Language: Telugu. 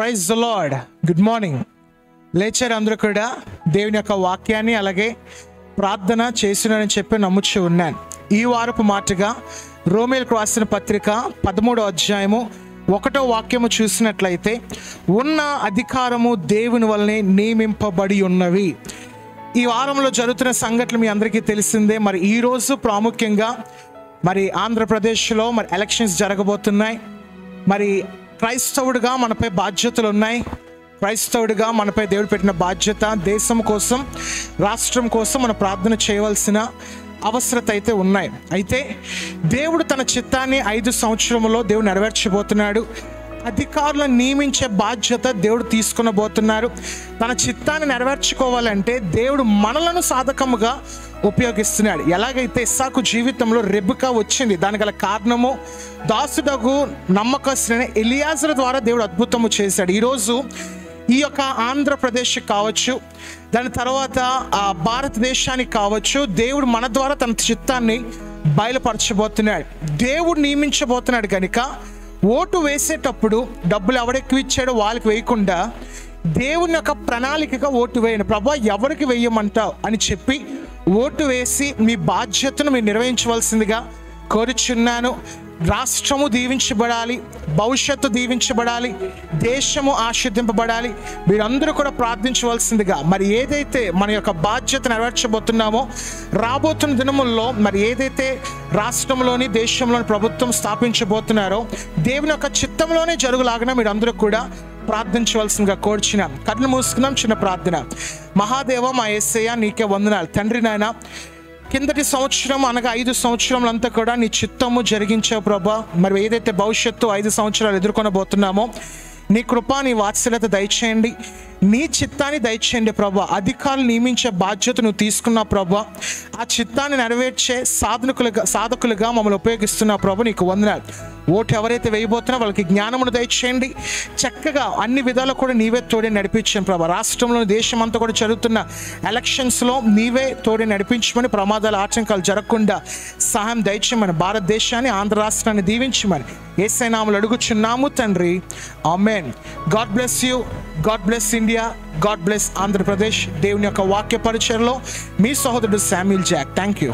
Praise the lord. Good morning. లేచారు అందరూ కూడా దేవుని యొక్క వాక్యాన్ని అలాగే ప్రార్థన చేసినని చెప్పి నమ్ముచూ ఉన్నాను. ఈ వారపు మాటగా రోమీయులకు రాసిన పత్రిక 13వ అధ్యాయము 1వ వాక్యము చూసినట్లయితే, ఉన్న అధికారము దేవుని వల్లనే నియమింపబడి ఉన్నవి. ఈ వారంలో జరుగుతున్న సంఘటనలు మీ అందరికీ తెలిసిందే. మరి ఈరోజు ప్రాముఖ్యంగా మరి ఆంధ్రప్రదేశ్లో మరి ఎలక్షన్స్ జరగబోతున్నాయి. మరి క్రైస్తవుడిగా మనపై బాధ్యతలు ఉన్నాయి. క్రైస్తవుడిగా మనపై దేవుడు పెట్టిన బాధ్యత, దేశం కోసం, రాష్ట్రం కోసం మనం ప్రార్థన చేయవలసిన అవసరత అయితే ఉన్నాయి. అయితే దేవుడు తన చిత్తాన్ని 5 సంవత్సరంలో దేవుడు నెరవేర్చబోతున్నాడు. అధికారులను నియమించే బాధ్యత దేవుడు తీసుకునబోతున్నారు. తన చిత్తాన్ని నెరవేర్చుకోవాలంటే దేవుడు మనలను సాధకముగా ఉపయోగిస్తున్నాడు. ఎలాగైతే ఇస్సాకు జీవితంలో రెబెకా వచ్చింది, దానికి గల కారణము దాసుడగు నమ్మకస్తుడైన ఎలియాజరు ద్వారా దేవుడు అద్భుతము చేశాడు. ఈరోజు ఈ యొక్క ఆంధ్రప్రదేశ్ కావచ్చు, దాని తర్వాత భారతదేశానికి కావచ్చు, దేవుడు మన ద్వారా తన చిత్తాన్ని బయలుపరచబోతున్నాడు. దేవుడు నియమించబోతున్నాడు కనుక ఓటు వేసేటప్పుడు డబ్బులు ఎవడెక్కువ ఇచ్చాడో వాళ్ళకి వేయకుండా దేవుని యొక్క ప్రణాళికగా ఓటు వేయండి. ప్రభా ఎవరికి వేయమంటావు అని చెప్పి ఓటు వేసి మీ బాధ్యతను మీరు నిర్వహించవలసిందిగా కోరుచున్నాను. రాష్ట్రము దీవించబడాలి, భవిష్యత్తు దీవించబడాలి, దేశము ఆశీర్వదింపబడాలి. మీరందరూ కూడా ప్రార్థించవలసిందిగా, మరి ఏదైతే మన యొక్క బాధ్యత నెరవేర్చబోతున్నామో రాబోతున్న దినముల్లో మరి ఏదైతే రాష్ట్రంలోని దేశంలోని ప్రభుత్వం స్థాపించబోతున్నారో దేవుని యొక్క చిత్తంలోనే జరుగులాగిన మీరందరూ కూడా ప్రార్థించవలసిందిగా కోరుచున్నాం. కళ్ళు మూసుకున్నాం. చిన్న ప్రార్థన. మహాదేవ, మా యేసయ్య నీకే వందనాలు తండ్రి. నాయన, కిందటి సంవత్సరం అనగా 5 సంవత్సరములంతా కూడా నీ చిత్తము జరిగించావు ప్రభా. మరి ఏదైతే భవిష్యత్తు 5 సంవత్సరాలు ఎదుర్కొనబోతున్నామో నీ కృప, నీ వాత్సల్యత దయచేయండి, నీ చిత్తాన్ని దయచేయండి ప్రభా. అధికారులు నియమించే బాధ్యత నువ్వు తీసుకున్నావు ప్రభా. ఆ చిత్తాన్ని నెరవేర్చే సాధకులుగా మమ్మల్ని ఉపయోగిస్తున్నావు ప్రభా. నీకు వందనాలు. ఓటు ఎవరైతే వేయబోతున్నా వాళ్ళకి జ్ఞానమును దయచేయండి. చక్కగా అన్ని విధాలు కూడా నీవే తోడే నడిపించాను ప్రభా. రాష్ట్రంలో, దేశం అంతా కూడా జరుగుతున్న ఎలక్షన్స్లో నీవే తోడే నడిపించమని, ప్రమాదాల ఆటంకాలు జరగకుండా సహాయం దయచేయమని, భారతదేశాన్ని, ఆంధ్ర రాష్ట్రాన్ని దీవించమని యేసయ్య నామములో అడుగుచున్నాము తండ్రి. Amen. God bless you. God bless India. God bless Andhra Pradesh. దేవుని యొక్క వాక్య పరిచయలో మీ సహోదరుడు శామ్యూల్ జాక్. Thank you.